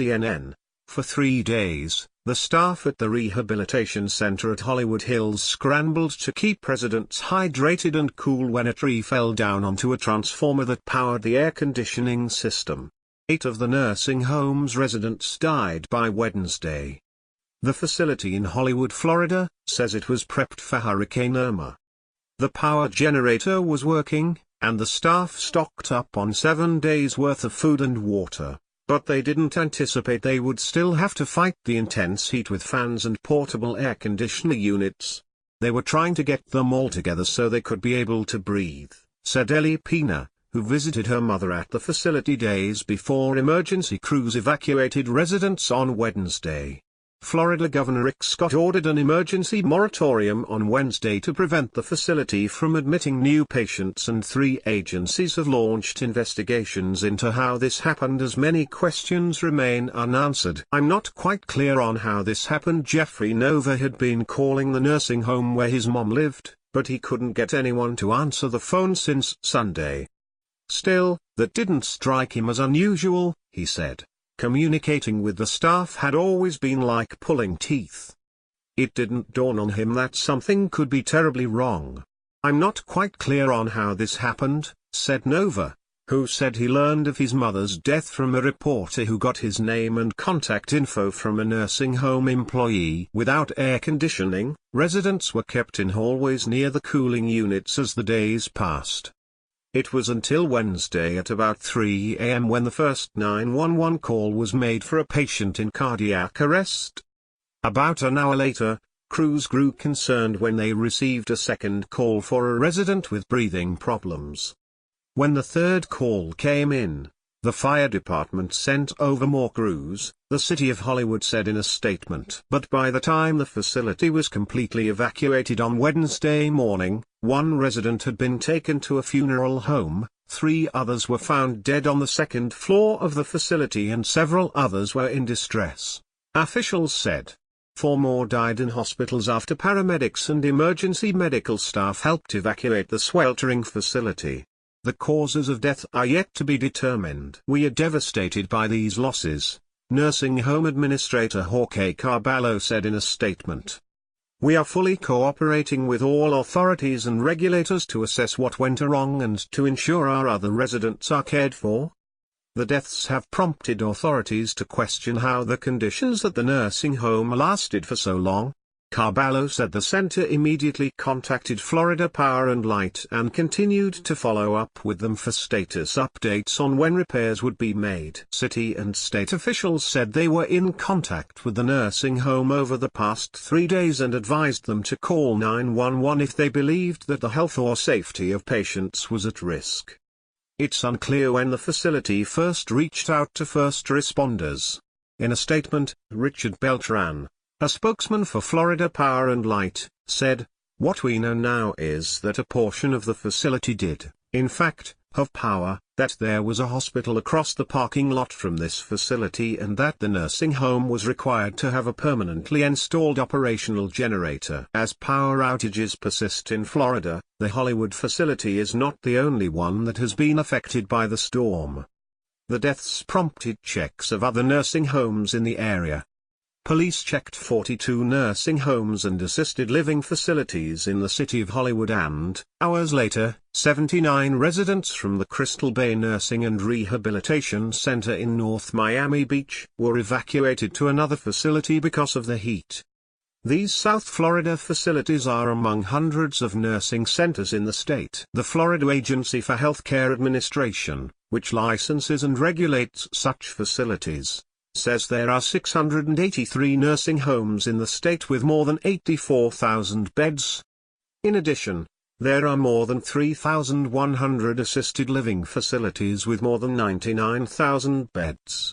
CNN. For 3 days, the staff at the rehabilitation center at Hollywood Hills scrambled to keep residents hydrated and cool when a tree fell down onto a transformer that powered the air conditioning system. 8 of the nursing home's residents died by Wednesday. The facility in Hollywood, Florida, says it was prepped for Hurricane Irma. The power generator was working, and the staff stocked up on 7 days' worth of food and water, but they didn't anticipate they would still have to fight the intense heat with fans and portable air conditioner units. They were trying to get them all together so they could be able to breathe, said Ellie Pina, who visited her mother at the facility days before emergency crews evacuated residents on Wednesday. Florida Governor Rick Scott ordered an emergency moratorium on Wednesday to prevent the facility from admitting new patients, and 3 agencies have launched investigations into how this happened as many questions remain unanswered. "I'm not quite clear on how this happened." Jeffrey Nova had been calling the nursing home where his mom lived, but he couldn't get anyone to answer the phone since Sunday. Still, that didn't strike him as unusual, he said. Communicating with the staff had always been like pulling teeth. It didn't dawn on him that something could be terribly wrong. "I'm not quite clear on how this happened," said Nova, who said he learned of his mother's death from a reporter who got his name and contact info from a nursing home employee. Without air conditioning, residents were kept in hallways near the cooling units as the days passed. It was until Wednesday at about 3 a.m. when the first 911 call was made for a patient in cardiac arrest. About an hour later, crews grew concerned when they received a second call for a resident with breathing problems. When the third call came in, the fire department sent over more crews, the City of Hollywood said in a statement. But by the time the facility was completely evacuated on Wednesday morning, 1 resident had been taken to a funeral home, 3 others were found dead on the 2nd floor of the facility, and several others were in distress, officials said. 4 more died in hospitals after paramedics and emergency medical staff helped evacuate the sweltering facility. The causes of death are yet to be determined. "We are devastated by these losses," nursing home administrator Jorge Carballo said in a statement. "We are fully cooperating with all authorities and regulators to assess what went wrong and to ensure our other residents are cared for." The deaths have prompted authorities to question how the conditions at the nursing home lasted for so long. Carballo said the center immediately contacted Florida Power and Light and continued to follow up with them for status updates on when repairs would be made. City and state officials said they were in contact with the nursing home over the past 3 days and advised them to call 911 if they believed that the health or safety of patients was at risk. It's unclear when the facility first reached out to first responders. In a statement, Richard Beltran, a spokesman for Florida Power and Light, said, "What we know now is that a portion of the facility did, in fact, have power, that there was a hospital across the parking lot from this facility, and that the nursing home was required to have a permanently installed operational generator." As power outages persist in Florida, the Hollywood facility is not the only one that has been affected by the storm. The deaths prompted checks of other nursing homes in the area. Police checked 42 nursing homes and assisted living facilities in the city of Hollywood, and, hours later, 79 residents from the Crystal Bay Nursing and Rehabilitation Center in North Miami Beach were evacuated to another facility because of the heat. These South Florida facilities are among hundreds of nursing centers in the state. The Florida Agency for Healthcare Administration, which licenses and regulates such facilities, says there are 683 nursing homes in the state with more than 84,000 beds. In addition, there are more than 3,100 assisted living facilities with more than 99,000 beds.